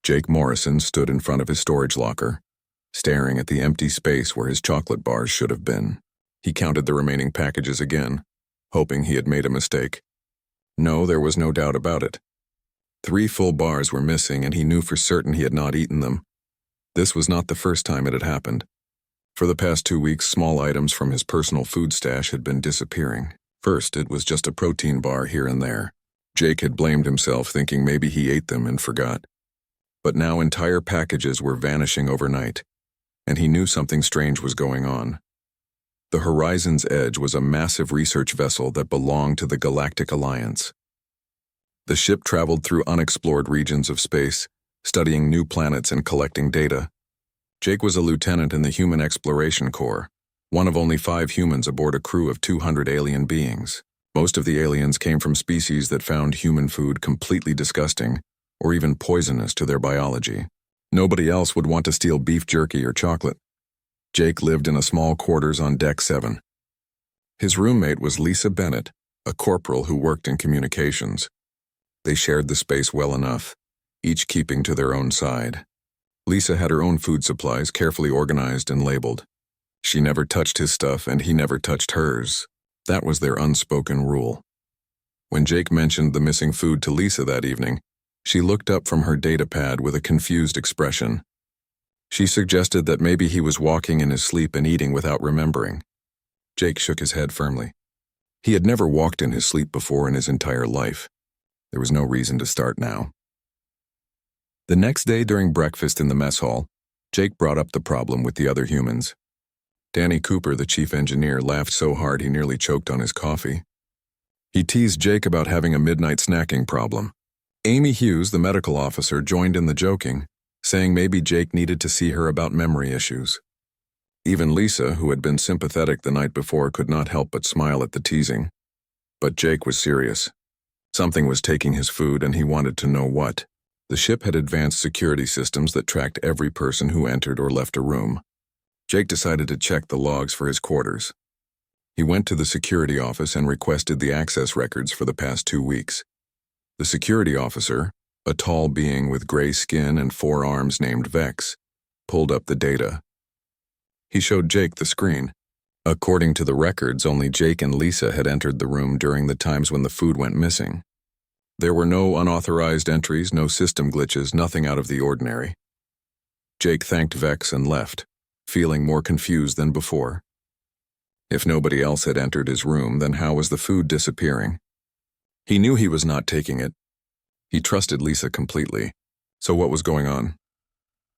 Jake Morrison stood in front of his storage locker, staring at the empty space where his chocolate bars should have been. He counted the remaining packages again, hoping he had made a mistake. No, there was no doubt about it. 3 full bars were missing, and he knew for certain he had not eaten them. This was not the first time it had happened. For the past 2 weeks, small items from his personal food stash had been disappearing. First, it was just a protein bar here and there. Jake had blamed himself, thinking maybe he ate them and forgot. But now entire packages were vanishing overnight, and he knew something strange was going on. The Horizon's Edge was a massive research vessel that belonged to the Galactic Alliance. The ship traveled through unexplored regions of space, studying new planets and collecting data. Jake was a lieutenant in the Human Exploration Corps, one of only 5 humans aboard a crew of 200 alien beings. Most of the aliens came from species that found human food completely disgusting or even poisonous to their biology. Nobody else would want to steal beef jerky or chocolate. Jake lived in a small quarters on Deck 7. His roommate was Lisa Bennett, a corporal who worked in communications. They shared the space well enough, each keeping to their own side. Lisa had her own food supplies carefully organized and labeled. She never touched his stuff and he never touched hers. That was their unspoken rule. When Jake mentioned the missing food to Lisa that evening, she looked up from her data pad with a confused expression. She suggested that maybe he was walking in his sleep and eating without remembering. Jake shook his head firmly. He had never walked in his sleep before in his entire life. There was no reason to start now. The next day during breakfast in the mess hall, Jake brought up the problem with the other humans. Danny Cooper, the chief engineer, laughed so hard he nearly choked on his coffee. He teased Jake about having a midnight snacking problem. Amy Hughes, the medical officer, joined in the joking, saying maybe Jake needed to see her about memory issues. Even Lisa, who had been sympathetic the night before, could not help but smile at the teasing. But Jake was serious. Something was taking his food, and he wanted to know what. The ship had advanced security systems that tracked every person who entered or left a room. Jake decided to check the logs for his quarters. He went to the security office and requested the access records for the past 2 weeks. The security officer, a tall being with gray skin and 4 arms named Vex, pulled up the data. He showed Jake the screen. According to the records, only Jake and Lisa had entered the room during the times when the food went missing. There were no unauthorized entries, no system glitches, nothing out of the ordinary. Jake thanked Vex and left, feeling more confused than before. If nobody else had entered his room, then how was the food disappearing? He knew he was not taking it. He trusted Lisa completely. So what was going on?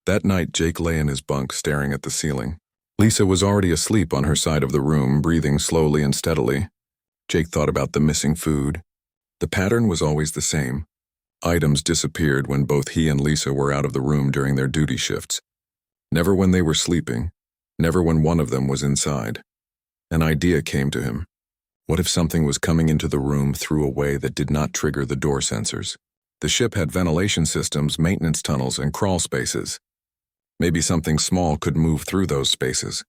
That night, Jake lay in his bunk staring at the ceiling. Lisa was already asleep on her side of the room, breathing slowly and steadily. Jake thought about the missing food. The pattern was always the same. Items disappeared when both he and Lisa were out of the room during their duty shifts. Never when they were sleeping, never when one of them was inside. An idea came to him. What if something was coming into the room through a way that did not trigger the door sensors? The ship had ventilation systems, maintenance tunnels, and crawl spaces. Maybe something small could move through those spaces.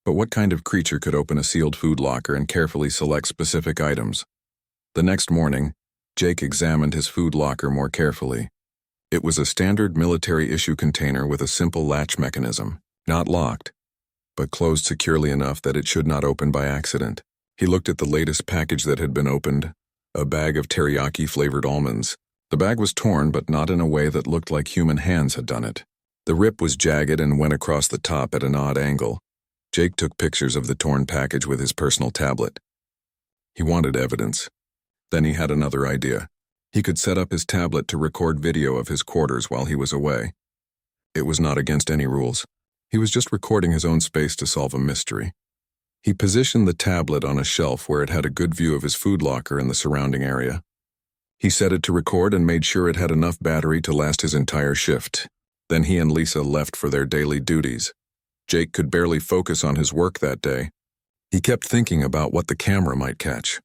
But what kind of creature could open a sealed food locker and carefully select specific items? The next morning, Jake examined his food locker more carefully. It was a standard military-issue container with a simple latch mechanism, not locked, but closed securely enough that it should not open by accident. He looked at the latest package that had been opened, a bag of teriyaki-flavored almonds. The bag was torn, but not in a way that looked like human hands had done it. The rip was jagged and went across the top at an odd angle. Jake took pictures of the torn package with his personal tablet. He wanted evidence. Then he had another idea. He could set up his tablet to record video of his quarters while he was away. It was not against any rules. He was just recording his own space to solve a mystery. He positioned the tablet on a shelf where it had a good view of his food locker and the surrounding area. He set it to record and made sure it had enough battery to last his entire shift. Then he and Lisa left for their daily duties. Jake could barely focus on his work that day. He kept thinking about what the camera might catch.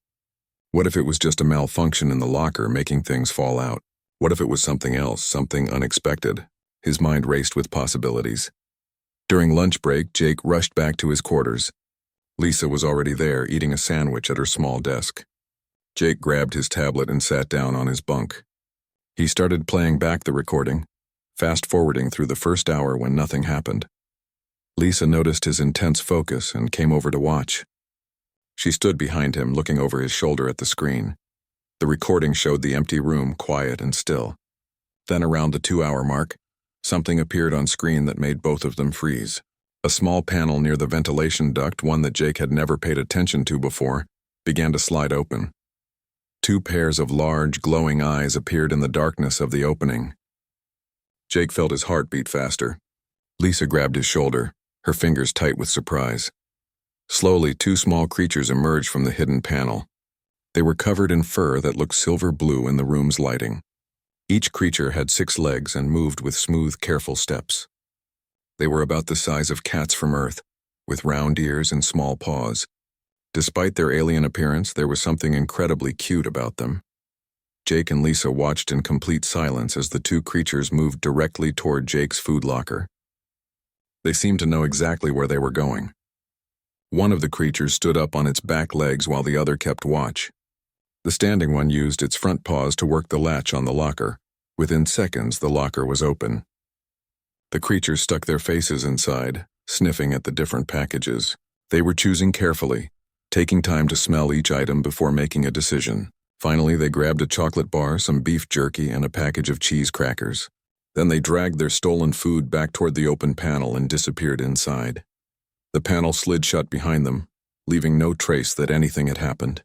What if it was just a malfunction in the locker making things fall out? What if it was something else, something unexpected? His mind raced with possibilities. During lunch break, Jake rushed back to his quarters. Lisa was already there, eating a sandwich at her small desk. Jake grabbed his tablet and sat down on his bunk. He started playing back the recording, fast-forwarding through the first hour when nothing happened. Lisa noticed his intense focus and came over to watch. She stood behind him, looking over his shoulder at the screen. The recording showed the empty room, quiet and still. Then around the 2-hour mark, something appeared on screen that made both of them freeze. A small panel near the ventilation duct, one that Jake had never paid attention to before, began to slide open. 2 pairs of large, glowing eyes appeared in the darkness of the opening. Jake felt his heart beat faster. Lisa grabbed his shoulder, her fingers tight with surprise. Slowly, 2 small creatures emerged from the hidden panel. They were covered in fur that looked silver blue in the room's lighting. Each creature had 6 legs and moved with smooth, careful steps. They were about the size of cats from Earth, with round ears and small paws. Despite their alien appearance, there was something incredibly cute about them. Jake and Lisa watched in complete silence as the 2 creatures moved directly toward Jake's food locker. They seemed to know exactly where they were going. One of the creatures stood up on its back legs while the other kept watch. The standing one used its front paws to work the latch on the locker. Within seconds, the locker was open. The creatures stuck their faces inside, sniffing at the different packages. They were choosing carefully, taking time to smell each item before making a decision. Finally, they grabbed a chocolate bar, some beef jerky, and a package of cheese crackers. Then they dragged their stolen food back toward the open panel and disappeared inside. The panel slid shut behind them, leaving no trace that anything had happened.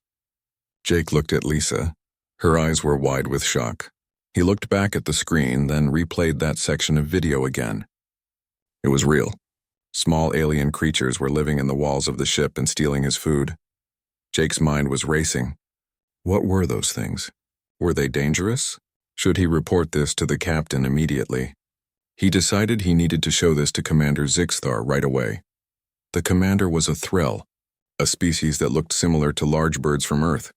Jake looked at Lisa. Her eyes were wide with shock. He looked back at the screen, then replayed that section of video again. It was real. Small alien creatures were living in the walls of the ship and stealing his food. Jake's mind was racing. What were those things? Were they dangerous? Should he report this to the captain immediately? He decided he needed to show this to Commander Zixthar right away. The commander was a threll, a species that looked similar to large birds from Earth.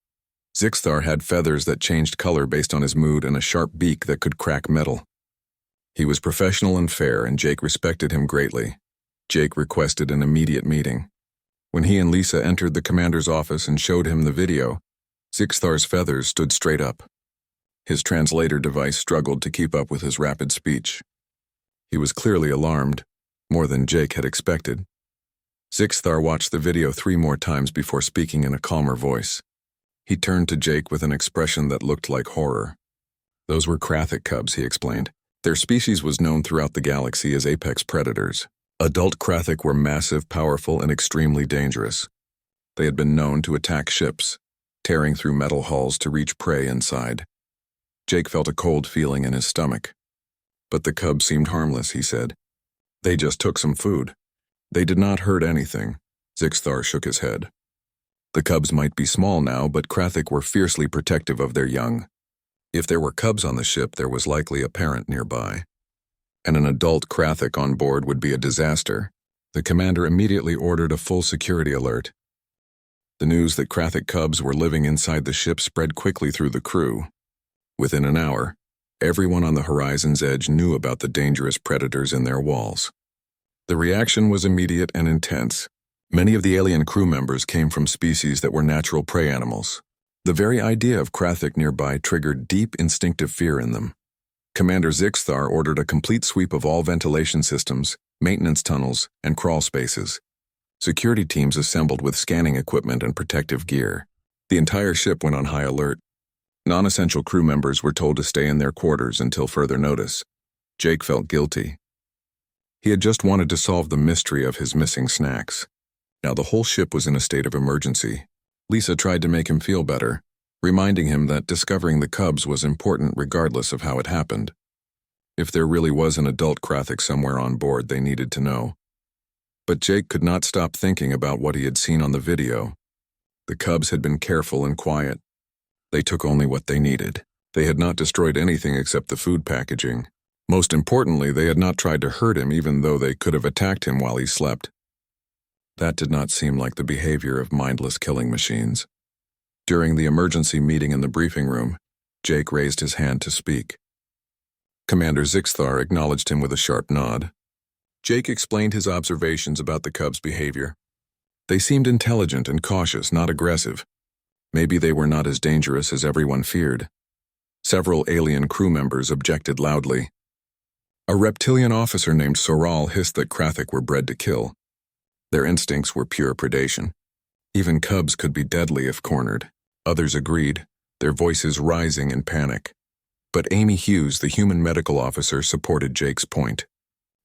Zixthar had feathers that changed color based on his mood and a sharp beak that could crack metal. He was professional and fair, and Jake respected him greatly. Jake requested an immediate meeting. When he and Lisa entered the commander's office and showed him the video, Zixthar's feathers stood straight up. His translator device struggled to keep up with his rapid speech. He was clearly alarmed, more than Jake had expected. Zixthar watched the video 3 more times before speaking in a calmer voice. He turned to Jake with an expression that looked like horror. Those were Krathic cubs, he explained. Their species was known throughout the galaxy as apex predators. Adult Krathic were massive, powerful, and extremely dangerous. They had been known to attack ships, tearing through metal hulls to reach prey inside. Jake felt a cold feeling in his stomach. But the cubs seemed harmless, he said. They just took some food. They did not hurt anything. Zixthar shook his head. The cubs might be small now, but Krathic were fiercely protective of their young. If there were cubs on the ship, there was likely a parent nearby. And an adult Krathic on board would be a disaster. The commander immediately ordered a full security alert. The news that Krathic cubs were living inside the ship spread quickly through the crew. Within an hour, everyone on the horizon's edge knew about the dangerous predators in their walls. The reaction was immediate and intense. Many of the alien crew members came from species that were natural prey animals. The very idea of Krathic nearby triggered deep instinctive fear in them. Commander Zixthar ordered a complete sweep of all ventilation systems, maintenance tunnels, and crawl spaces. Security teams assembled with scanning equipment and protective gear. The entire ship went on high alert. Non-essential crew members were told to stay in their quarters until further notice. Jake felt guilty. He had just wanted to solve the mystery of his missing snacks. Now the whole ship was in a state of emergency. Lisa tried to make him feel better, reminding him that discovering the cubs was important regardless of how it happened. If there really was an adult Krathic somewhere on board, they needed to know. But Jake could not stop thinking about what he had seen on the video. The cubs had been careful and quiet. They took only what they needed. They had not destroyed anything except the food packaging. Most importantly, they had not tried to hurt him even though they could have attacked him while he slept. That did not seem like the behavior of mindless killing machines. During the emergency meeting in the briefing room, Jake raised his hand to speak. Commander Zixthar acknowledged him with a sharp nod. Jake explained his observations about the cubs' behavior. They seemed intelligent and cautious, not aggressive. Maybe they were not as dangerous as everyone feared. Several alien crew members objected loudly. A reptilian officer named Soral hissed that Krathik were bred to kill. Their instincts were pure predation. Even cubs could be deadly if cornered. Others agreed, their voices rising in panic. But Amy Hughes, the human medical officer, supported Jake's point.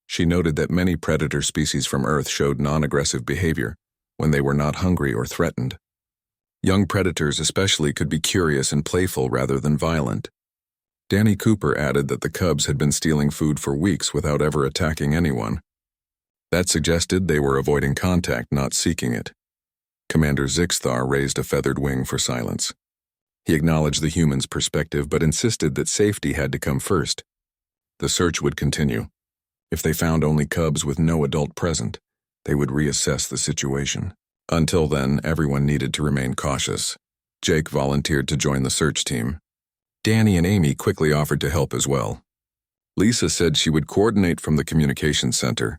She noted that many predator species from Earth showed non-aggressive behavior when they were not hungry or threatened. Young predators especially could be curious and playful rather than violent. Danny Cooper added that the cubs had been stealing food for weeks without ever attacking anyone. That suggested they were avoiding contact, not seeking it. Commander Zixthar raised a feathered wing for silence. He acknowledged the humans' perspective but insisted that safety had to come first. The search would continue. If they found only cubs with no adult present, they would reassess the situation. Until then, everyone needed to remain cautious. Jake volunteered to join the search team. Danny and Amy quickly offered to help as well. Lisa said she would coordinate from the communications center,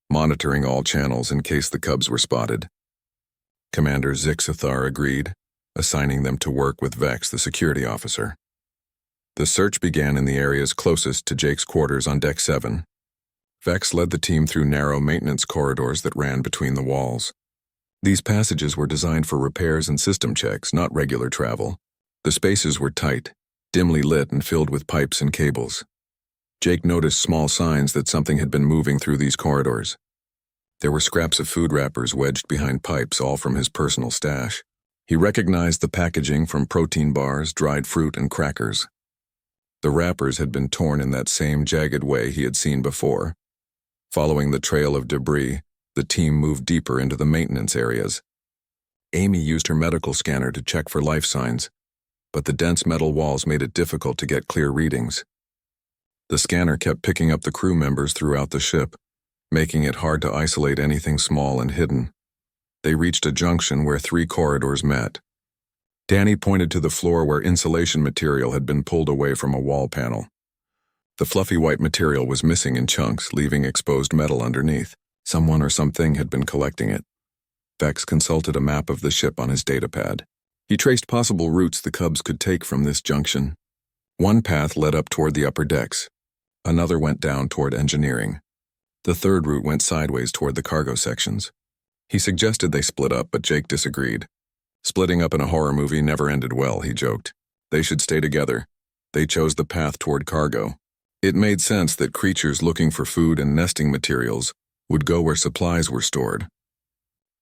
monitoring all channels in case the cubs were spotted. Commander Zixthar agreed, assigning them to work with Vex, the security officer. The search began in the areas closest to Jake's quarters on Deck 7. Vex led the team through narrow maintenance corridors that ran between the walls. These passages were designed for repairs and system checks, not regular travel. The spaces were tight, dimly lit and filled with pipes and cables. Jake noticed small signs that something had been moving through these corridors. There were scraps of food wrappers wedged behind pipes, all from his personal stash. He recognized the packaging from protein bars, dried fruit, and crackers. The wrappers had been torn in that same jagged way he had seen before. Following the trail of debris, the team moved deeper into the maintenance areas. Amy used her medical scanner to check for life signs, but the dense metal walls made it difficult to get clear readings. The scanner kept picking up the crew members throughout the ship, making it hard to isolate anything small and hidden. They reached a junction where 3 corridors met. Danny pointed to the floor where insulation material had been pulled away from a wall panel. The fluffy white material was missing in chunks, leaving exposed metal underneath. Someone or something had been collecting it. Vex consulted a map of the ship on his datapad. He traced possible routes the cubs could take from this junction. One path led up toward the upper decks. Another went down toward engineering. The third route went sideways toward the cargo sections. He suggested they split up, but Jake disagreed. Splitting up in a horror movie never ended well, he joked. They should stay together. They chose the path toward cargo. It made sense that creatures looking for food and nesting materials would go where supplies were stored.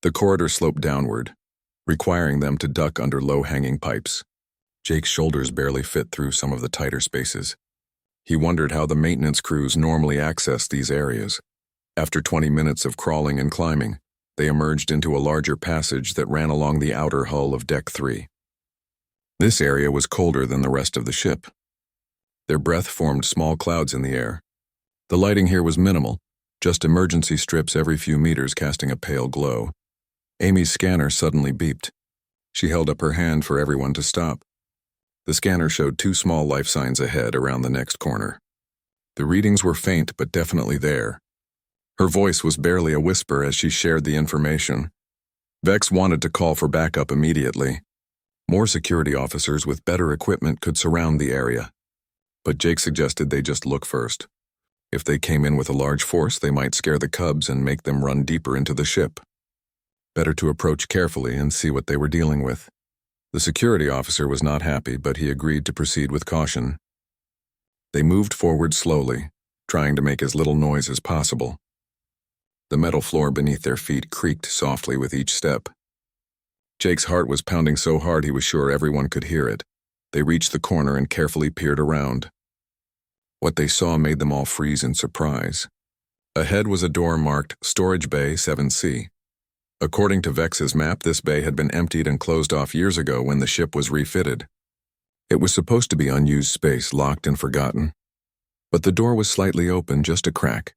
The corridor sloped downward, requiring them to duck under low-hanging pipes. Jake's shoulders barely fit through some of the tighter spaces. He wondered how the maintenance crews normally accessed these areas. After 20 minutes of crawling and climbing, they emerged into a larger passage that ran along the outer hull of Deck 3. This area was colder than the rest of the ship. Their breath formed small clouds in the air. The lighting here was minimal, just emergency strips every few meters casting a pale glow. Amy's scanner suddenly beeped. She held up her hand for everyone to stop. The scanner showed 2 small life signs ahead around the next corner. The readings were faint but definitely there. Her voice was barely a whisper as she shared the information. Vex wanted to call for backup immediately. More security officers with better equipment could surround the area. But Jake suggested they just look first. If they came in with a large force, they might scare the cubs and make them run deeper into the ship. Better to approach carefully and see what they were dealing with. The security officer was not happy, but he agreed to proceed with caution. They moved forward slowly, trying to make as little noise as possible. The metal floor beneath their feet creaked softly with each step. Jake's heart was pounding so hard he was sure everyone could hear it. They reached the corner and carefully peered around. What they saw made them all freeze in surprise. Ahead was a door marked Storage Bay 7C. According to Vex's map, this bay had been emptied and closed off years ago when the ship was refitted. It was supposed to be unused space, locked and forgotten. But the door was slightly open, just a crack.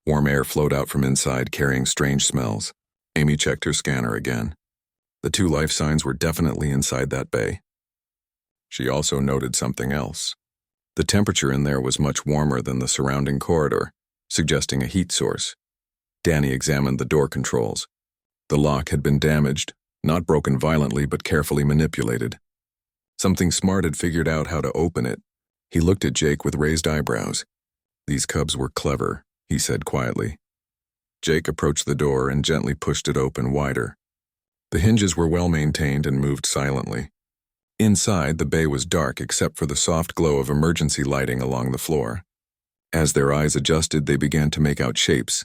Warm air flowed out from inside, carrying strange smells. Amy checked her scanner again. The 2 life signs were definitely inside that bay. She also noted something else. The temperature in there was much warmer than the surrounding corridor, suggesting a heat source. Danny examined the door controls. The lock had been damaged, not broken violently but carefully manipulated. Something smart had figured out how to open it. He looked at Jake with raised eyebrows. These cubs were clever, he said quietly. Jake approached the door and gently pushed it open wider. The hinges were well maintained and moved silently. Inside, the bay was dark except for the soft glow of emergency lighting along the floor. As their eyes adjusted, they began to make out shapes.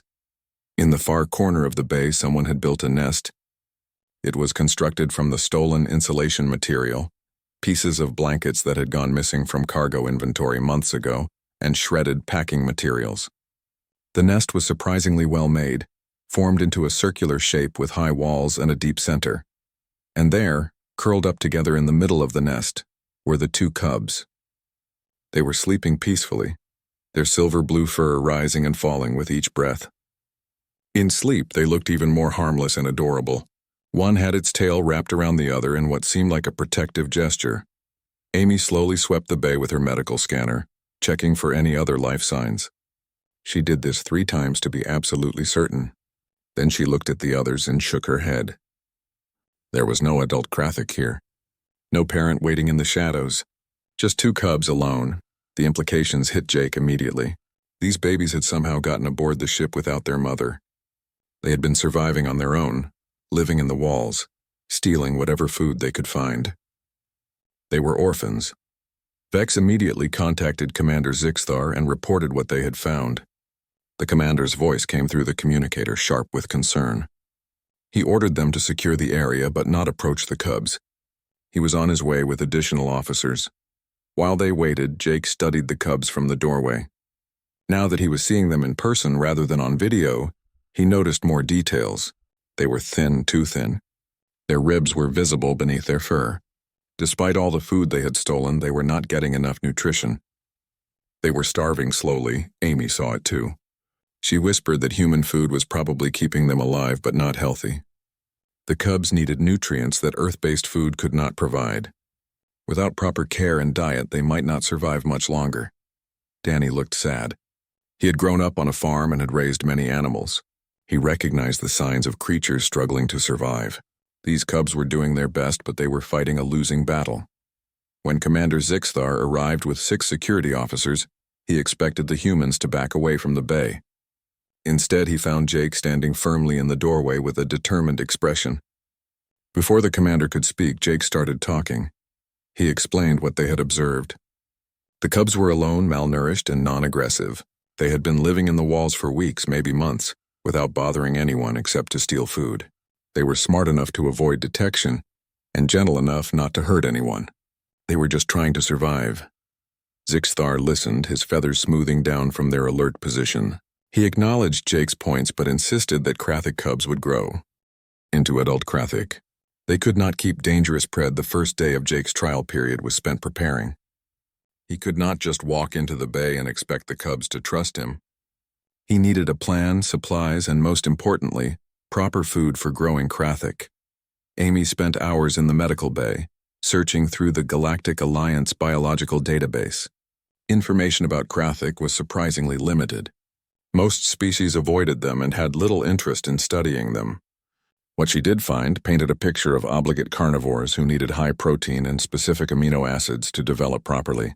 In the far corner of the bay, someone had built a nest. It was constructed from the stolen insulation material, pieces of blankets that had gone missing from cargo inventory months ago, and shredded packing materials. The nest was surprisingly well made, formed into a circular shape with high walls and a deep center. And there, curled up together in the middle of the nest, were the two cubs. They were sleeping peacefully, their silver-blue fur rising and falling with each breath. In sleep, they looked even more harmless and adorable. One had its tail wrapped around the other in what seemed like a protective gesture. Amy slowly swept the bay with her medical scanner, checking for any other life signs. She did this 3 times to be absolutely certain. Then she looked at the others and shook her head. There was no adult Krathic here. No parent waiting in the shadows. Just 2 cubs alone. The implications hit Jake immediately. These babies had somehow gotten aboard the ship without their mother. They had been surviving on their own, living in the walls, stealing whatever food they could find. They were orphans. Vex immediately contacted Commander Zixthar and reported what they had found. The commander's voice came through the communicator, sharp with concern. He ordered them to secure the area but not approach the cubs. He was on his way with additional officers. While they waited, Jake studied the cubs from the doorway. Now that he was seeing them in person rather than on video, he noticed more details. They were thin, too thin. Their ribs were visible beneath their fur. Despite all the food they had stolen, they were not getting enough nutrition. They were starving slowly. Amy saw it too. She whispered that human food was probably keeping them alive but not healthy. The cubs needed nutrients that Earth-based food could not provide. Without proper care and diet, they might not survive much longer. Danny looked sad. He had grown up on a farm and had raised many animals. He recognized the signs of creatures struggling to survive. These cubs were doing their best, but they were fighting a losing battle. When Commander Zixthar arrived with 6 security officers, he expected the humans to back away from the bay. Instead, he found Jake standing firmly in the doorway with a determined expression. Before the commander could speak, Jake started talking. He explained what they had observed. The cubs were alone, malnourished, and non-aggressive. They had been living in the walls for weeks, maybe months, without bothering anyone except to steal food. They were smart enough to avoid detection, and gentle enough not to hurt anyone. They were just trying to survive. Zixthar listened, his feathers smoothing down from their alert position. He acknowledged Jake's points but insisted that Krathic cubs would grow into adult Krathic. They could not keep dangerous pred. The first day of Jake's trial period was spent preparing. He could not just walk into the bay and expect the cubs to trust him. He needed a plan, supplies, and most importantly, proper food for growing Krathic. Amy spent hours in the medical bay, searching through the Galactic Alliance biological database. Information about Krathic was surprisingly limited. Most species avoided them and had little interest in studying them. What she did find painted a picture of obligate carnivores who needed high protein and specific amino acids to develop properly.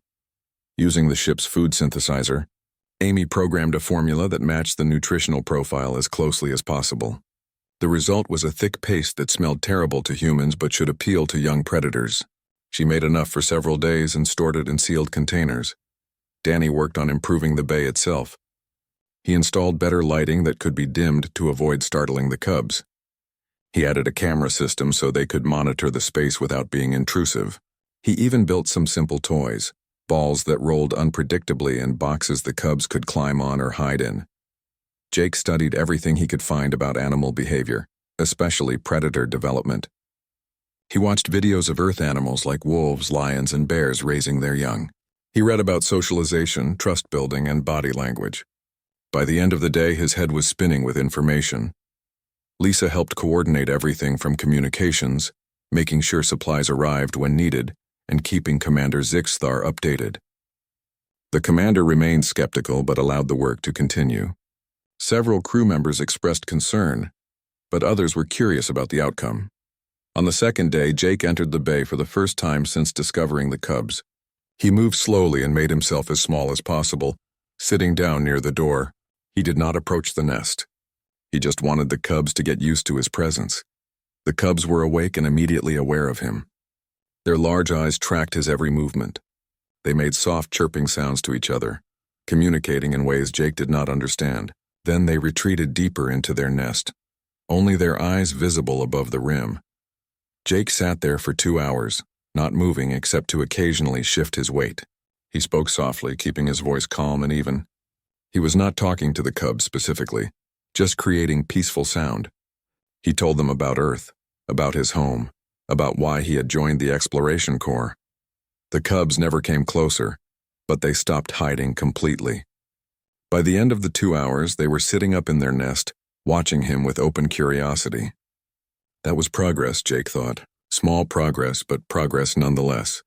Using the ship's food synthesizer, Amy programmed a formula that matched the nutritional profile as closely as possible. The result was a thick paste that smelled terrible to humans but should appeal to young predators. She made enough for several days and stored it in sealed containers. Danny worked on improving the bay itself. He installed better lighting that could be dimmed to avoid startling the cubs. He added a camera system so they could monitor the space without being intrusive. He even built some simple toys, balls that rolled unpredictably and boxes the cubs could climb on or hide in. Jake studied everything he could find about animal behavior, especially predator development. He watched videos of Earth animals like wolves, lions, and bears raising their young. He read about socialization, trust building, and body language. By the end of the day, his head was spinning with information. Lisa helped coordinate everything from communications, making sure supplies arrived when needed, and keeping Commander Zixthar updated. The commander remained skeptical but allowed the work to continue. Several crew members expressed concern, but others were curious about the outcome. On the second day, Jake entered the bay for the first time since discovering the cubs. He moved slowly and made himself as small as possible, Sitting down near the door, he did not approach the nest. He just wanted the cubs to get used to his presence. The cubs were awake and immediately aware of him. Their large eyes tracked his every movement. They made soft chirping sounds to each other, communicating in ways Jake did not understand. Then they retreated deeper into their nest, only their eyes visible above the rim. Jake sat there for 2 hours, not moving except to occasionally shift his weight. He spoke softly, keeping his voice calm and even. He was not talking to the cubs specifically, just creating peaceful sound. He told them about Earth, about his home, about why he had joined the Exploration Corps. The cubs never came closer, but they stopped hiding completely. By the end of the 2 hours, they were sitting up in their nest, watching him with open curiosity. That was progress, Jake thought. Small progress, but progress nonetheless.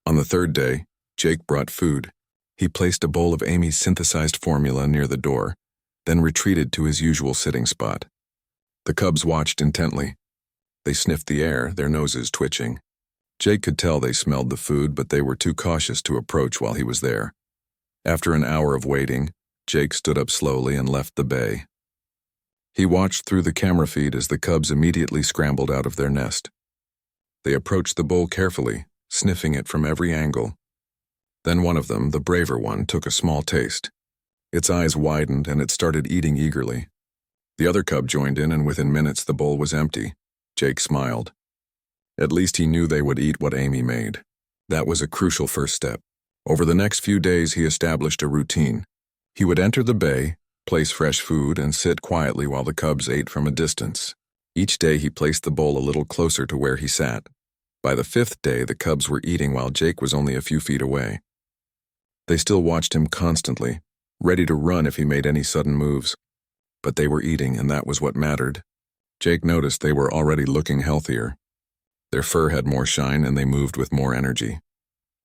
On the 3rd day, Jake brought food. He placed a bowl of Amy's synthesized formula near the door, then retreated to his usual sitting spot. The cubs watched intently. They sniffed the air, their noses twitching. Jake could tell they smelled the food, but they were too cautious to approach while he was there. After an hour of waiting, Jake stood up slowly and left the bay. He watched through the camera feed as the cubs immediately scrambled out of their nest. They approached the bowl carefully, sniffing it from every angle. Then one of them, the braver one, took a small taste. Its eyes widened and it started eating eagerly. The other cub joined in, and within minutes the bowl was empty. Jake smiled. At least he knew they would eat what Amy made. That was a crucial first step. Over the next few days he established a routine. He would enter the bay, place fresh food, and sit quietly while the cubs ate from a distance. Each day he placed the bowl a little closer to where he sat. By the 5th day, the cubs were eating while Jake was only a few feet away. They still watched him constantly, ready to run if he made any sudden moves. But they were eating, and that was what mattered. Jake noticed they were already looking healthier. Their fur had more shine, and they moved with more energy.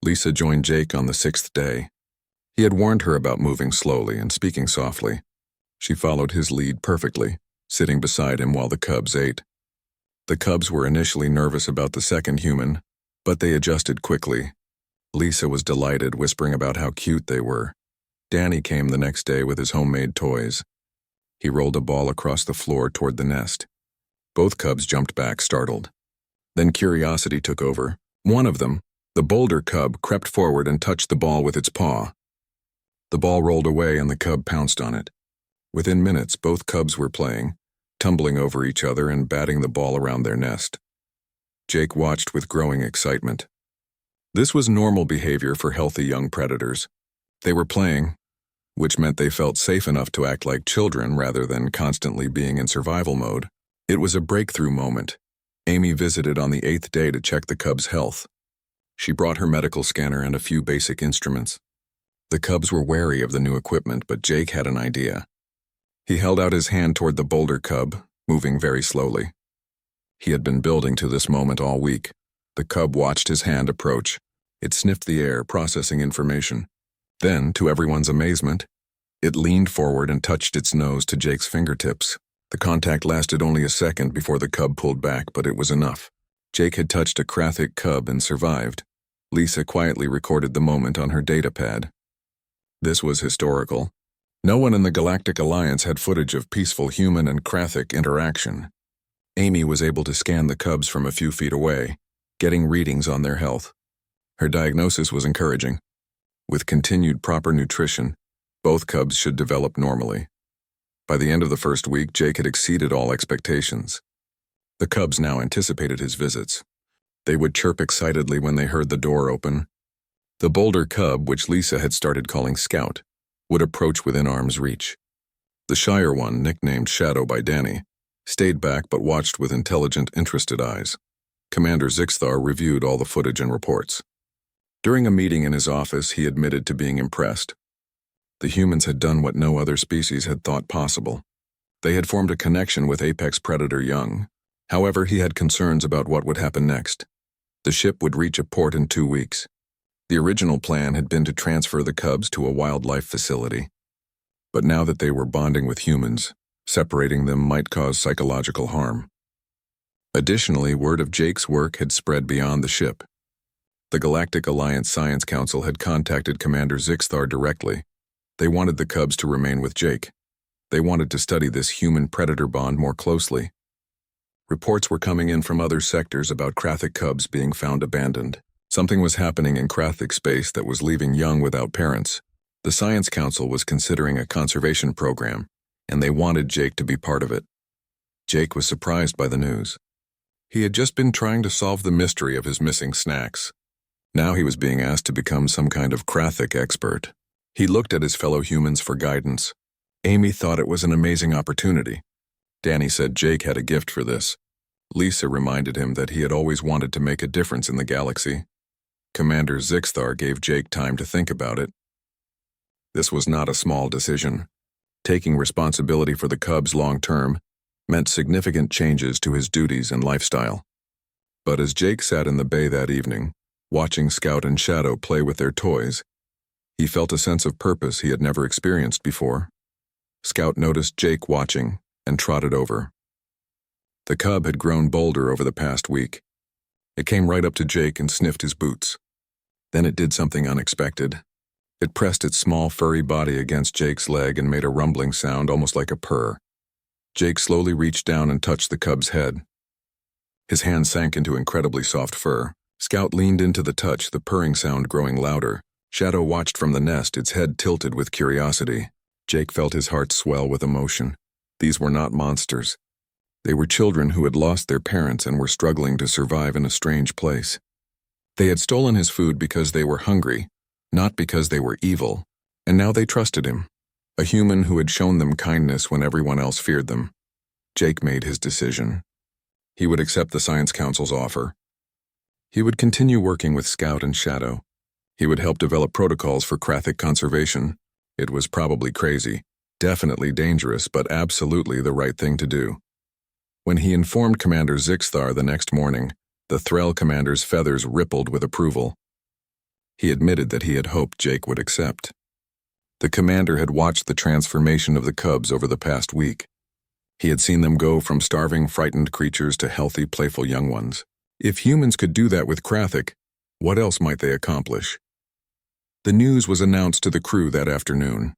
Lisa joined Jake on the 6th day. He had warned her about moving slowly and speaking softly. She followed his lead perfectly, sitting beside him while the cubs ate. The cubs were initially nervous about the second human, but they adjusted quickly. Lisa was delighted, whispering about how cute they were. Danny came the next day with his homemade toys. He rolled a ball across the floor toward the nest. Both cubs jumped back, startled. Then curiosity took over. One of them, the bolder cub, crept forward and touched the ball with its paw. The ball rolled away and the cub pounced on it. Within minutes, both cubs were playing, tumbling over each other and batting the ball around their nest. Jake watched with growing excitement. This was normal behavior for healthy young predators. They were playing, which meant they felt safe enough to act like children rather than constantly being in survival mode. It was a breakthrough moment. Amy visited on the 8th day to check the cubs' health. She brought her medical scanner and a few basic instruments. The cubs were wary of the new equipment, but Jake had an idea. He held out his hand toward the bolder cub, moving very slowly. He had been building to this moment all week. The cub watched his hand approach. It sniffed the air, processing information. Then, to everyone's amazement, it leaned forward and touched its nose to Jake's fingertips. The contact lasted only a second before the cub pulled back, but it was enough. Jake had touched a Krathic cub and survived. Lisa quietly recorded the moment on her datapad. This was historical. No one in the Galactic Alliance had footage of peaceful human and Krathic interaction. Amy was able to scan the cubs from a few feet away, getting readings on their health. Her diagnosis was encouraging. With continued proper nutrition, both cubs should develop normally. By the end of the first week, Jake had exceeded all expectations. The cubs now anticipated his visits. They would chirp excitedly when they heard the door open. The bolder cub, which Lisa had started calling Scout, would approach within arm's reach. The shyer one, nicknamed Shadow by Danny, stayed back but watched with intelligent, interested eyes. Commander Zixthar reviewed all the footage and reports. During a meeting in his office, he admitted to being impressed. The humans had done what no other species had thought possible. They had formed a connection with apex predator young. However, he had concerns about what would happen next. The ship would reach a port in 2 weeks. The original plan had been to transfer the cubs to a wildlife facility. But now that they were bonding with humans, separating them might cause psychological harm. Additionally, word of Jake's work had spread beyond the ship. The Galactic Alliance Science Council had contacted Commander Zixthar directly. They wanted the cubs to remain with Jake. They wanted to study this human-predator bond more closely. Reports were coming in from other sectors about Krathic cubs being found abandoned. Something was happening in Krathic space that was leaving young without parents. The Science Council was considering a conservation program, and they wanted Jake to be part of it. Jake was surprised by the news. He had just been trying to solve the mystery of his missing snacks. Now he was being asked to become some kind of Krathic expert. He looked at his fellow humans for guidance. Amy thought it was an amazing opportunity. Danny said Jake had a gift for this. Lisa reminded him that he had always wanted to make a difference in the galaxy. Commander Zixthar gave Jake time to think about it. This was not a small decision. Taking responsibility for the cubs long-term meant significant changes to his duties and lifestyle. But as Jake sat in the bay that evening, watching Scout and Shadow play with their toys, he felt a sense of purpose he had never experienced before. Scout noticed Jake watching and trotted over. The cub had grown bolder over the past week. It came right up to Jake and sniffed his boots. Then it did something unexpected. It pressed its small furry body against Jake's leg and made a rumbling sound almost like a purr. Jake slowly reached down and touched the cub's head. His hand sank into incredibly soft fur. Scout leaned into the touch, the purring sound growing louder. Shadow watched from the nest, its head tilted with curiosity. Jake felt his heart swell with emotion. These were not monsters. They were children who had lost their parents and were struggling to survive in a strange place. They had stolen his food because they were hungry, not because they were evil, and now they trusted him, a human who had shown them kindness when everyone else feared them. Jake made his decision. He would accept the Science Council's offer. He would continue working with Scout and Shadow. He would help develop protocols for Krathic conservation. It was probably crazy, definitely dangerous, but absolutely the right thing to do. When he informed Commander Zixthar the next morning, the Threll commander's feathers rippled with approval. He admitted that he had hoped Jake would accept. The commander had watched the transformation of the cubs over the past week. He had seen them go from starving, frightened creatures to healthy, playful young ones. If humans could do that with Krathic, what else might they accomplish? The news was announced to the crew that afternoon.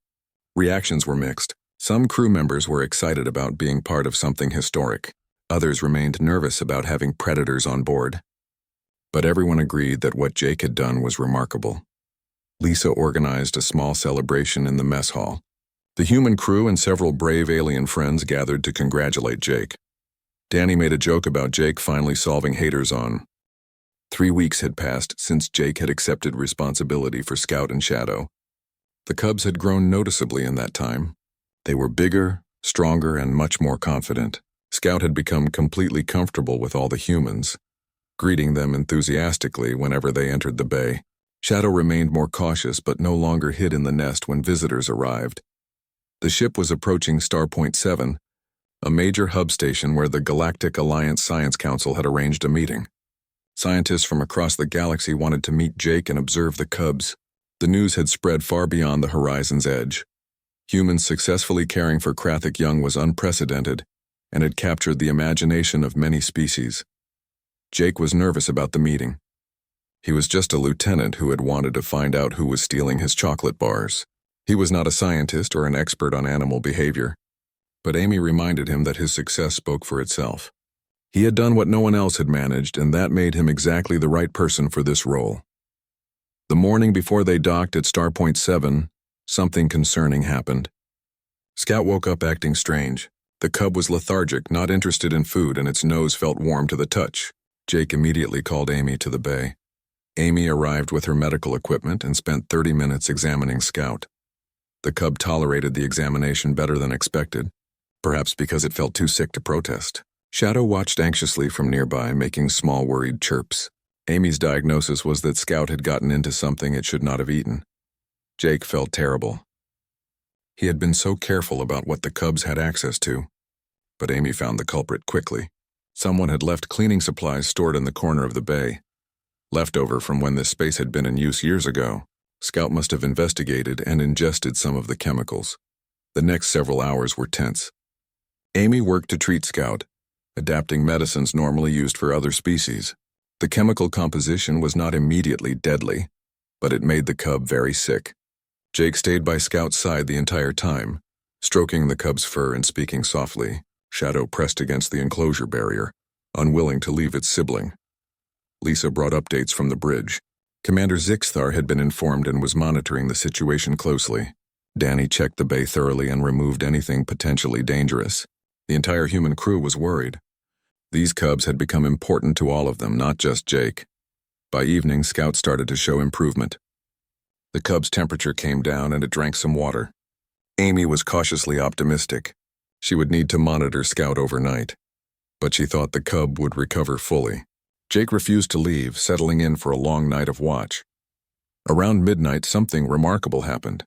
Reactions were mixed. Some crew members were excited about being part of something historic. Others remained nervous about having predators on board. But everyone agreed that what Jake had done was remarkable. Lisa organized a small celebration in the mess hall. The human crew and several brave alien friends gathered to congratulate Jake. Danny made a joke about Jake finally solving haters-on. 3 weeks had passed since Jake had accepted responsibility for Scout and Shadow. The cubs had grown noticeably in that time. They were bigger, stronger, and much more confident. Scout had become completely comfortable with all the humans, greeting them enthusiastically whenever they entered the bay. Shadow remained more cautious but no longer hid in the nest when visitors arrived. The ship was approaching Starpoint 7, a major hub station where the Galactic Alliance Science Council had arranged a meeting. Scientists from across the galaxy wanted to meet Jake and observe the cubs. The news had spread far beyond the horizon's edge. Humans successfully caring for Krathic young was unprecedented and had captured the imagination of many species. Jake was nervous about the meeting. He was just a lieutenant who had wanted to find out who was stealing his chocolate bars. He was not a scientist or an expert on animal behavior, but Amy reminded him that his success spoke for itself. He had done what no one else had managed, and that made him exactly the right person for this role. The morning before they docked at Starpoint 7, something concerning happened. Scout woke up acting strange. The cub was lethargic, not interested in food, and its nose felt warm to the touch. Jake immediately called Amy to the bay. Amy arrived with her medical equipment and spent 30 minutes examining Scout. The cub tolerated the examination better than expected, perhaps because it felt too sick to protest. Shadow watched anxiously from nearby, making small worried chirps. Amy's diagnosis was that Scout had gotten into something it should not have eaten. Jake felt terrible. He had been so careful about what the cubs had access to, but Amy found the culprit quickly. Someone had left cleaning supplies stored in the corner of the bay. Leftover from when this space had been in use years ago, Scout must have investigated and ingested some of the chemicals. The next several hours were tense. Amy worked to treat Scout, adapting medicines normally used for other species. The chemical composition was not immediately deadly, but it made the cub very sick. Jake stayed by Scout's side the entire time, stroking the cub's fur and speaking softly. Shadow pressed against the enclosure barrier, unwilling to leave its sibling. Lisa brought updates from the bridge. Commander Zixthar had been informed and was monitoring the situation closely. Danny checked the bay thoroughly and removed anything potentially dangerous. The entire human crew was worried. These cubs had become important to all of them, not just Jake. By evening, Scout started to show improvement. The cub's temperature came down and it drank some water. Amy was cautiously optimistic. She would need to monitor Scout overnight, but she thought the cub would recover fully. Jake refused to leave, settling in for a long night of watch. Around midnight, something remarkable happened.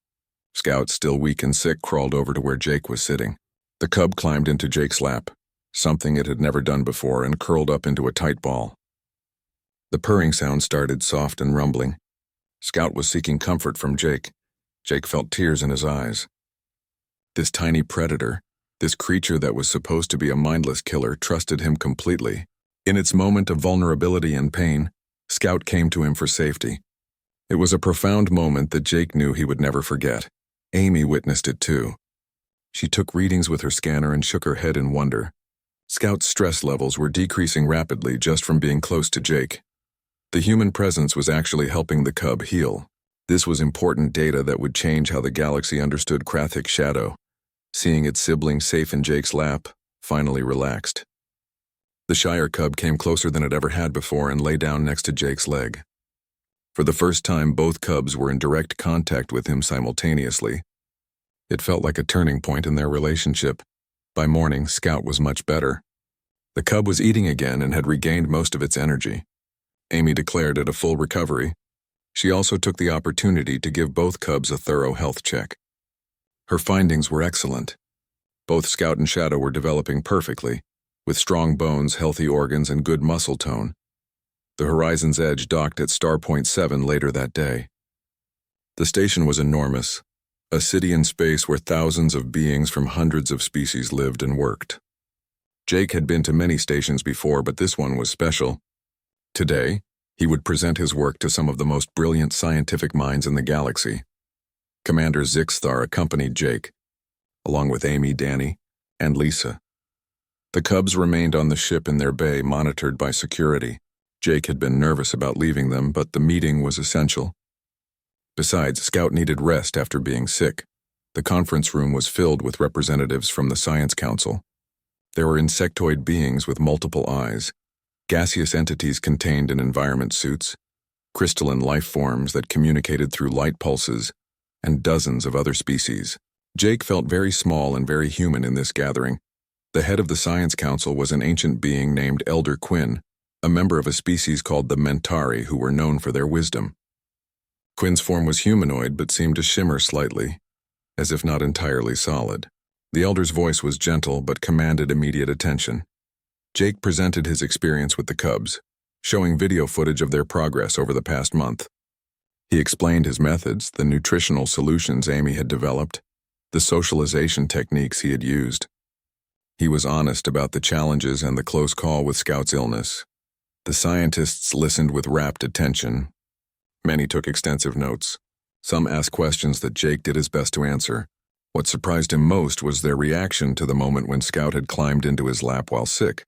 Scout, still weak and sick, crawled over to where Jake was sitting. The cub climbed into Jake's lap, something it had never done before, and curled up into a tight ball. The purring sound started, soft and rumbling. Scout was seeking comfort from Jake. Jake felt tears in his eyes. This tiny predator, this creature that was supposed to be a mindless killer, trusted him completely. In its moment of vulnerability and pain, Scout came to him for safety. It was a profound moment that Jake knew he would never forget. Amy witnessed it too. She took readings with her scanner and shook her head in wonder. Scout's stress levels were decreasing rapidly just from being close to Jake. The human presence was actually helping the cub heal. This was important data that would change how the galaxy understood Krathik's shadow. Seeing its sibling safe in Jake's lap, finally relaxed. The Shire cub came closer than it ever had before and lay down next to Jake's leg. For the first time, both cubs were in direct contact with him simultaneously. It felt like a turning point in their relationship. By morning, Scout was much better. The cub was eating again and had regained most of its energy. Amy declared it a full recovery. She also took the opportunity to give both cubs a thorough health check. Her findings were excellent. Both Scout and Shadow were developing perfectly, with strong bones, healthy organs, and good muscle tone. The Horizon's Edge docked at Starpoint 7 later that day. The station was enormous, a city in space where thousands of beings from hundreds of species lived and worked. Jake had been to many stations before, but this one was special. Today, he would present his work to some of the most brilliant scientific minds in the galaxy. Commander Zixthar accompanied Jake, along with Amy, Danny, and Lisa. The cubs remained on the ship in their bay, monitored by security. Jake had been nervous about leaving them, but the meeting was essential. Besides, Scout needed rest after being sick. The conference room was filled with representatives from the Science Council. There were insectoid beings with multiple eyes, gaseous entities contained in environment suits, crystalline life forms that communicated through light pulses, and dozens of other species. Jake felt very small and very human in this gathering. The head of the Science Council was an ancient being named Elder Quinn, a member of a species called the Mentari, who were known for their wisdom. Quinn's form was humanoid but seemed to shimmer slightly, as if not entirely solid. The Elder's voice was gentle but commanded immediate attention. Jake presented his experience with the cubs, showing video footage of their progress over the past month. He explained his methods, the nutritional solutions Amy had developed, the socialization techniques he had used. He was honest about the challenges and the close call with Scout's illness. The scientists listened with rapt attention. Many took extensive notes. Some asked questions that Jake did his best to answer. What surprised him most was their reaction to the moment when Scout had climbed into his lap while sick.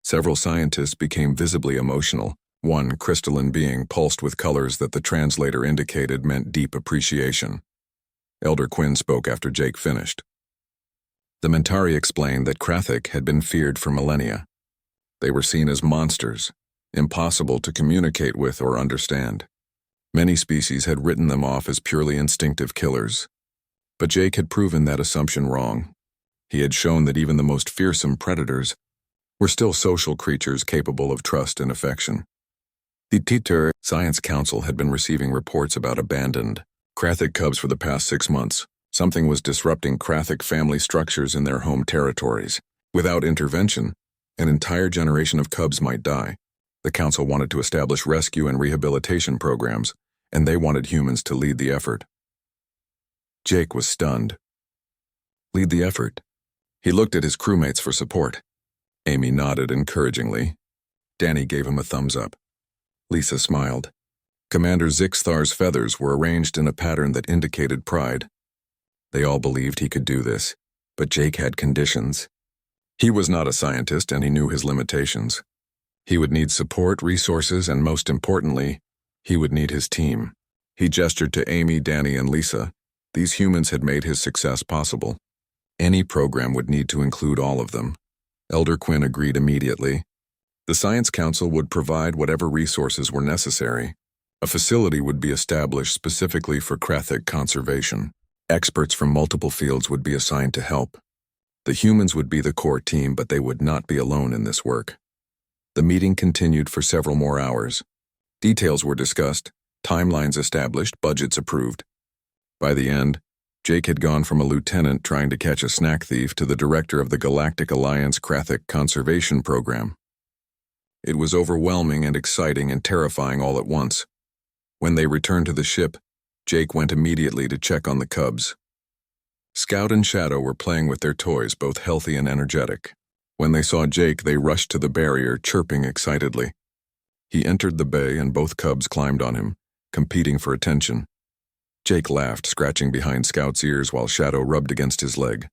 Several scientists became visibly emotional. One crystalline being pulsed with colors that the translator indicated meant deep appreciation. Elder Quinn spoke after Jake finished. The Mentari explained that Krathik had been feared for millennia. They were seen as monsters, impossible to communicate with or understand. Many species had written them off as purely instinctive killers. But Jake had proven that assumption wrong. He had shown that even the most fearsome predators were still social creatures capable of trust and affection. The Science Council had been receiving reports about abandoned Krathik cubs for the past 6 months. Something was disrupting Krathik family structures in their home territories. Without intervention, an entire generation of cubs might die. The council wanted to establish rescue and rehabilitation programs, and they wanted humans to lead the effort. Jake was stunned. Lead the effort? He looked at his crewmates for support. Amy nodded encouragingly. Danny gave him a thumbs up. Lisa smiled. Commander Zixthar's feathers were arranged in a pattern that indicated pride. They all believed he could do this, but Jake had conditions. He was not a scientist and he knew his limitations. He would need support, resources, and most importantly, he would need his team. He gestured to Amy, Danny, and Lisa. These humans had made his success possible. Any program would need to include all of them. Elder Quinn agreed immediately. The Science Council would provide whatever resources were necessary. A facility would be established specifically for Krathic conservation. Experts from multiple fields would be assigned to help. The humans would be the core team, but they would not be alone in this work. The meeting continued for several more hours. Details were discussed, timelines established, budgets approved. By the end, Jake had gone from a lieutenant trying to catch a snack thief to the director of the Galactic Alliance Krathic Conservation Program. It was overwhelming and exciting and terrifying all at once. When they returned to the ship, Jake went immediately to check on the cubs. Scout and Shadow were playing with their toys, both healthy and energetic. When they saw Jake, they rushed to the barrier, chirping excitedly. He entered the bay and both cubs climbed on him, competing for attention. Jake laughed, scratching behind Scout's ears while Shadow rubbed against his leg.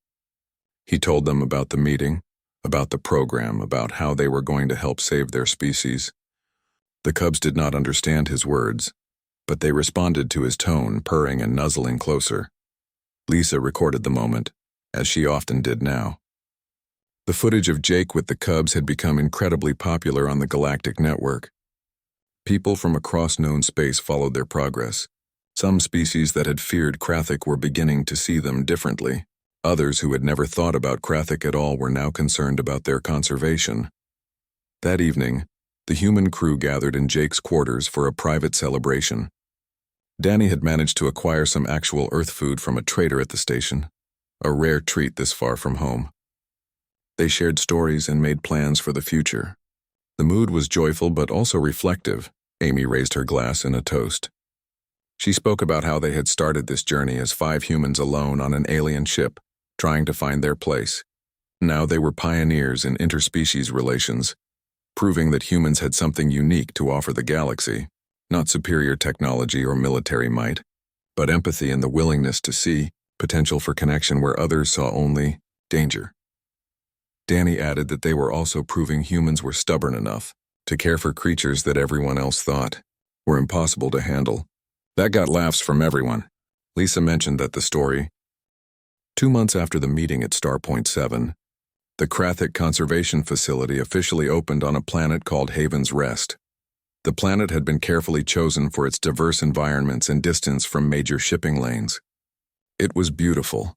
He told them about the meeting, about the program, about how they were going to help save their species. The cubs did not understand his words, but they responded to his tone, purring and nuzzling closer. Lisa recorded the moment, as she often did now. The footage of Jake with the cubs had become incredibly popular on the Galactic Network. People from across known space followed their progress. Some species that had feared Krathic were beginning to see them differently. Others who had never thought about Krathic at all were now concerned about their conservation. That evening, the human crew gathered in Jake's quarters for a private celebration. Danny had managed to acquire some actual Earth food from a trader at the station, a rare treat this far from home. They shared stories and made plans for the future. The mood was joyful but also reflective. Amy raised her glass in a toast. She spoke about how they had started this journey as 5 humans alone on an alien ship, trying to find their place. Now they were pioneers in interspecies relations, proving that humans had something unique to offer the galaxy, not superior technology or military might, but empathy and the willingness to see potential for connection where others saw only danger. Danny added that they were also proving humans were stubborn enough to care for creatures that everyone else thought were impossible to handle. That got laughs from everyone. Lisa mentioned that the story. 2 months after the meeting at Starpoint 7, the Krathic Conservation Facility officially opened on a planet called Haven's Rest. The planet had been carefully chosen for its diverse environments and distance from major shipping lanes. It was beautiful,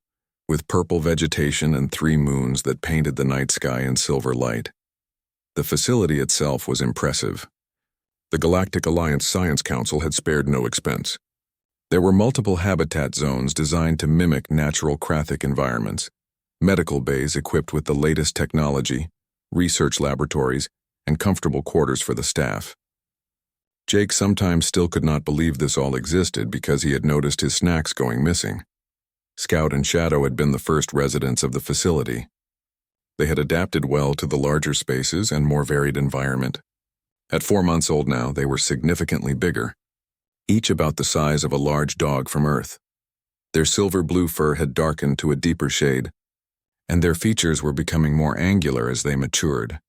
with purple vegetation and 3 moons that painted the night sky in silver light. The facility itself was impressive. The Galactic Alliance Science Council had spared no expense. There were multiple habitat zones designed to mimic natural Krathic environments, medical bays equipped with the latest technology, research laboratories, and comfortable quarters for the staff. Jake sometimes still could not believe this all existed because he had noticed his snacks going missing. Scout and Shadow had been the first residents of the facility. They had adapted well to the larger spaces and more varied environment. At 4 months old now, they were significantly bigger, each about the size of a large dog from Earth. Their silver-blue fur had darkened to a deeper shade, and their features were becoming more angular as they matured.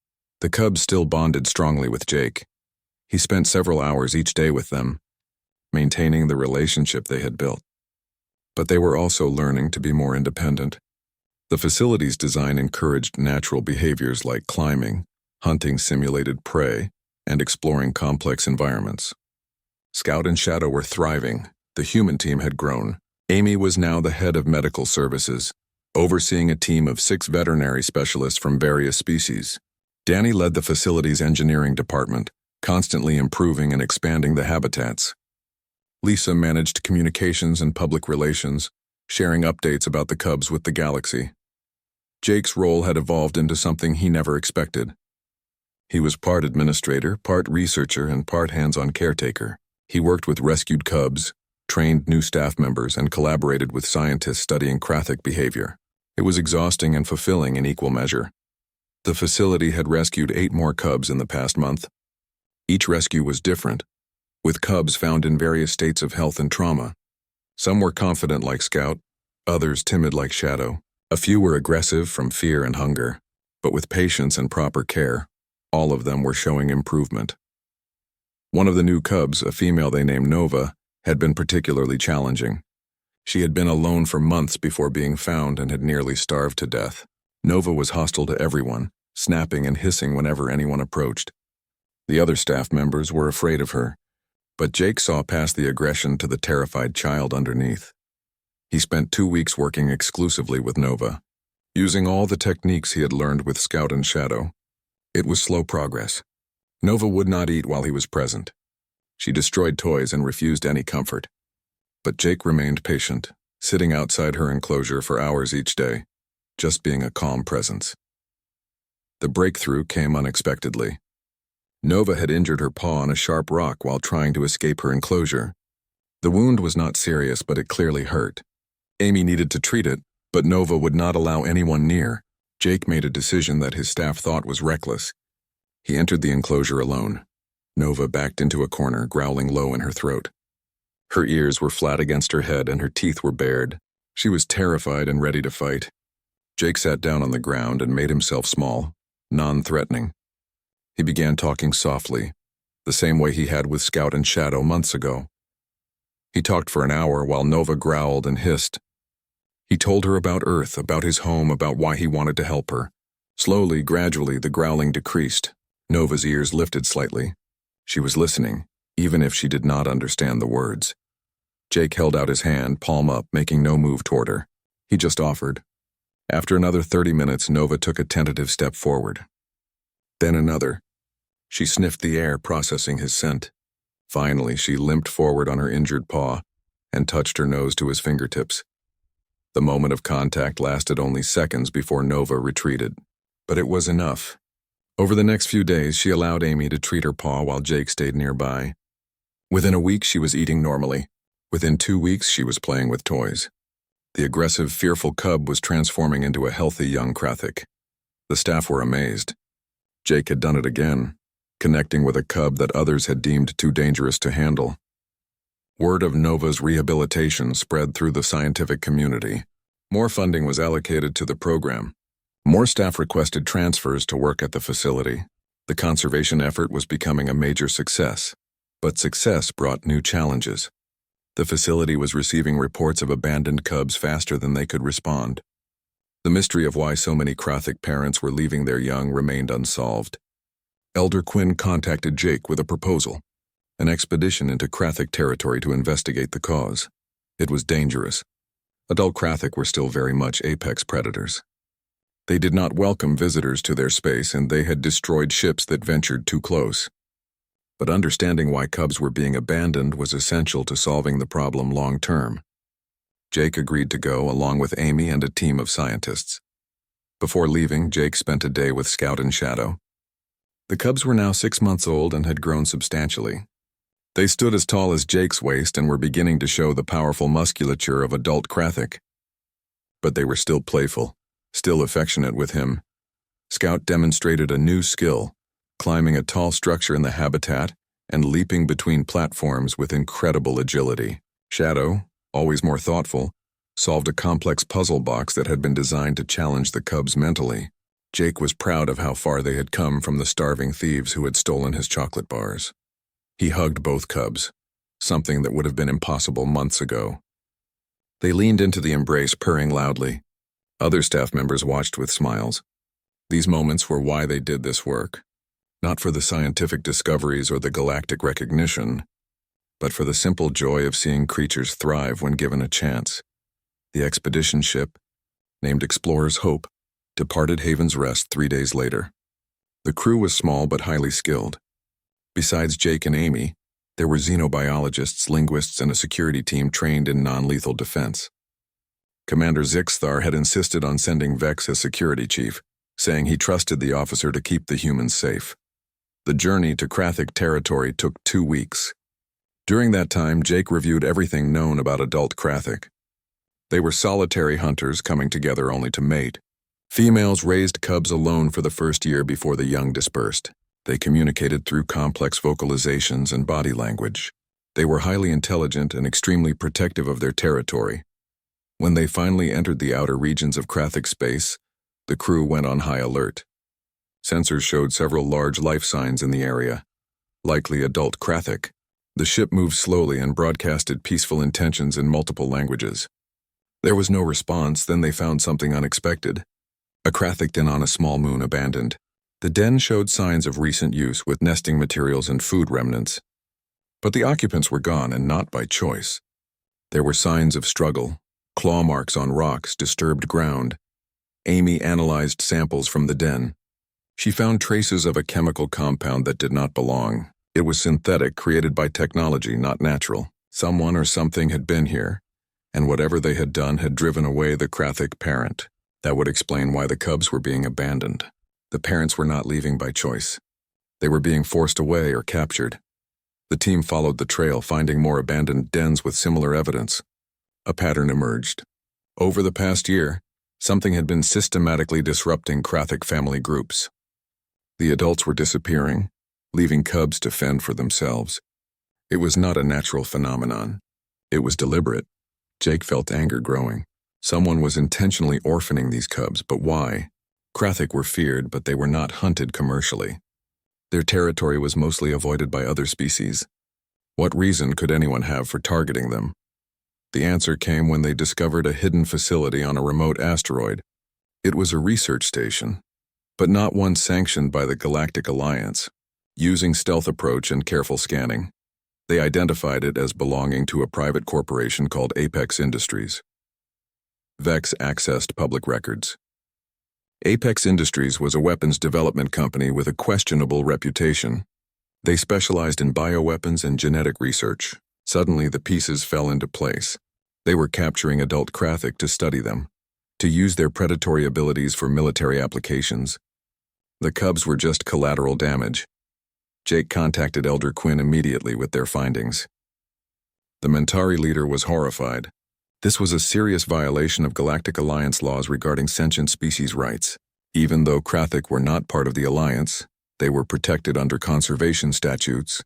The cubs still bonded strongly with Jake. He spent several hours each day with them, maintaining the relationship they had built. But they were also learning to be more independent. The facility's design encouraged natural behaviors like climbing, hunting simulated prey, and exploring complex environments. Scout and Shadow were thriving. The human team had grown. Amy was now the head of medical services, overseeing a team of 6 veterinary specialists from various species. Danny led the facility's engineering department, constantly improving and expanding the habitats. Lisa managed communications and public relations, sharing updates about the cubs with the galaxy. Jake's role had evolved into something he never expected. He was part administrator, part researcher, and part hands-on caretaker. He worked with rescued cubs, trained new staff members, and collaborated with scientists studying Krathic behavior. It was exhausting and fulfilling in equal measure. The facility had rescued 8 more cubs in the past month. Each rescue was different, with cubs found in various states of health and trauma. Some were confident like Scout, others timid like Shadow. A few were aggressive from fear and hunger, but with patience and proper care, all of them were showing improvement. One of the new cubs, a female they named Nova, had been particularly challenging. She had been alone for months before being found and had nearly starved to death. Nova was hostile to everyone, snapping and hissing whenever anyone approached. The other staff members were afraid of her, but Jake saw past the aggression to the terrified child underneath. He spent 2 weeks working exclusively with Nova, using all the techniques he had learned with Scout and Shadow. It was slow progress. Nova would not eat while he was present. She destroyed toys and refused any comfort. But Jake remained patient, sitting outside her enclosure for hours each day, just being a calm presence. The breakthrough came unexpectedly. Nova had injured her paw on a sharp rock while trying to escape her enclosure. The wound was not serious, but it clearly hurt. Amy needed to treat it, but Nova would not allow anyone near. Jake made a decision that his staff thought was reckless. He entered the enclosure alone. Nova backed into a corner, growling low in her throat. Her ears were flat against her head and her teeth were bared. She was terrified and ready to fight. Jake sat down on the ground and made himself small, non-threatening. He began talking softly, the same way he had with Scout and Shadow months ago. He talked for an hour while Nova growled and hissed. He told her about Earth, about his home, about why he wanted to help her. Slowly, gradually, the growling decreased. Nova's ears lifted slightly. She was listening, even if she did not understand the words. Jake held out his hand, palm up, making no move toward her. He just offered. After another 30 minutes, Nova took a tentative step forward. Then another. She sniffed the air, processing his scent. Finally, she limped forward on her injured paw and touched her nose to his fingertips. The moment of contact lasted only seconds before Nova retreated. But it was enough. Over the next few days, she allowed Amy to treat her paw while Jake stayed nearby. Within a week, she was eating normally. Within 2 weeks, she was playing with toys. The aggressive, fearful cub was transforming into a healthy young Krathik. The staff were amazed. Jake had done it again, connecting with a cub that others had deemed too dangerous to handle. Word of Nova's rehabilitation spread through the scientific community. More funding was allocated to the program. More staff requested transfers to work at the facility. The conservation effort was becoming a major success. But success brought new challenges. The facility was receiving reports of abandoned cubs faster than they could respond. The mystery of why so many Krathik parents were leaving their young remained unsolved. Elder Quinn contacted Jake with a proposal, an expedition into Krathik territory to investigate the cause. It was dangerous. Adult Krathik were still very much apex predators. They did not welcome visitors to their space, and they had destroyed ships that ventured too close. But understanding why cubs were being abandoned was essential to solving the problem long term. Jake agreed to go along with Amy and a team of scientists. Before leaving, Jake spent a day with Scout and Shadow. The cubs were now 6 months old and had grown substantially. They stood as tall as Jake's waist and were beginning to show the powerful musculature of adult Krathik. But they were still playful, still affectionate with him. Scout demonstrated a new skill, climbing a tall structure in the habitat and leaping between platforms with incredible agility. Shadow, always more thoughtful, solved a complex puzzle box that had been designed to challenge the cubs mentally. Jake was proud of how far they had come from the starving thieves who had stolen his chocolate bars. He hugged both cubs, something that would have been impossible months ago. They leaned into the embrace, purring loudly. Other staff members watched with smiles. These moments were why they did this work. Not for the scientific discoveries or the galactic recognition, but for the simple joy of seeing creatures thrive when given a chance. The expedition ship, named Explorer's Hope, departed Haven's Rest 3 days later. The crew was small but highly skilled. Besides Jake and Amy, there were xenobiologists, linguists, and a security team trained in non-lethal defense. Commander Zixthar had insisted on sending Vex as security chief, saying he trusted the officer to keep the humans safe. The journey to Krathik territory took 2 weeks. During that time, Jake reviewed everything known about adult Krathik. They were solitary hunters coming together only to mate. Females raised cubs alone for the first year before the young dispersed. They communicated through complex vocalizations and body language. They were highly intelligent and extremely protective of their territory. When they finally entered the outer regions of Krathic space, the crew went on high alert. Sensors showed several large life signs in the area, likely adult Krathic. The ship moved slowly and broadcasted peaceful intentions in multiple languages. There was no response, then they found something unexpected. A Krathic den on a small moon abandoned. The den showed signs of recent use with nesting materials and food remnants. But the occupants were gone, and not by choice. There were signs of struggle, claw marks on rocks, disturbed ground. Amy analyzed samples from the den. She found traces of a chemical compound that did not belong. It was synthetic, created by technology, not natural. Someone or something had been here, and whatever they had done had driven away the Krathic parent. That would explain why the cubs were being abandoned. The parents were not leaving by choice. They were being forced away or captured. The team followed the trail, finding more abandoned dens with similar evidence. A pattern emerged. Over the past year, something had been systematically disrupting Krathic family groups. The adults were disappearing, leaving cubs to fend for themselves. It was not a natural phenomenon. It was deliberate. Jake felt anger growing. Someone was intentionally orphaning these cubs, but why? Krathic were feared, but they were not hunted commercially. Their territory was mostly avoided by other species. What reason could anyone have for targeting them? The answer came when they discovered a hidden facility on a remote asteroid. It was a research station, but not one sanctioned by the Galactic Alliance. Using stealth approach and careful scanning, they identified it as belonging to a private corporation called Apex Industries. Vex accessed public records. Apex Industries was a weapons development company with a questionable reputation. They specialized in bioweapons and genetic research. Suddenly, the pieces fell into place. They were capturing adult Krathic to study them, to use their predatory abilities for military applications. The cubs were just collateral damage. Jake contacted Elder Quinn immediately with their findings. The Mentari leader was horrified. This was a serious violation of Galactic Alliance laws regarding sentient species rights. Even though Krathic were not part of the Alliance, they were protected under conservation statutes.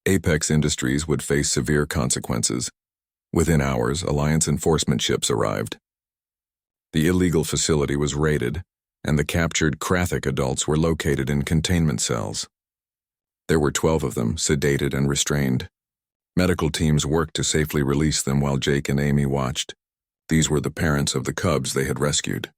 Apex Industries would face severe consequences. Within hours, Alliance enforcement ships arrived. The illegal facility was raided, and the captured Krathic adults were located in containment cells. There were 12 of them, sedated and restrained. Medical teams worked to safely release them while Jake and Amy watched. These were the parents of the cubs they had rescued.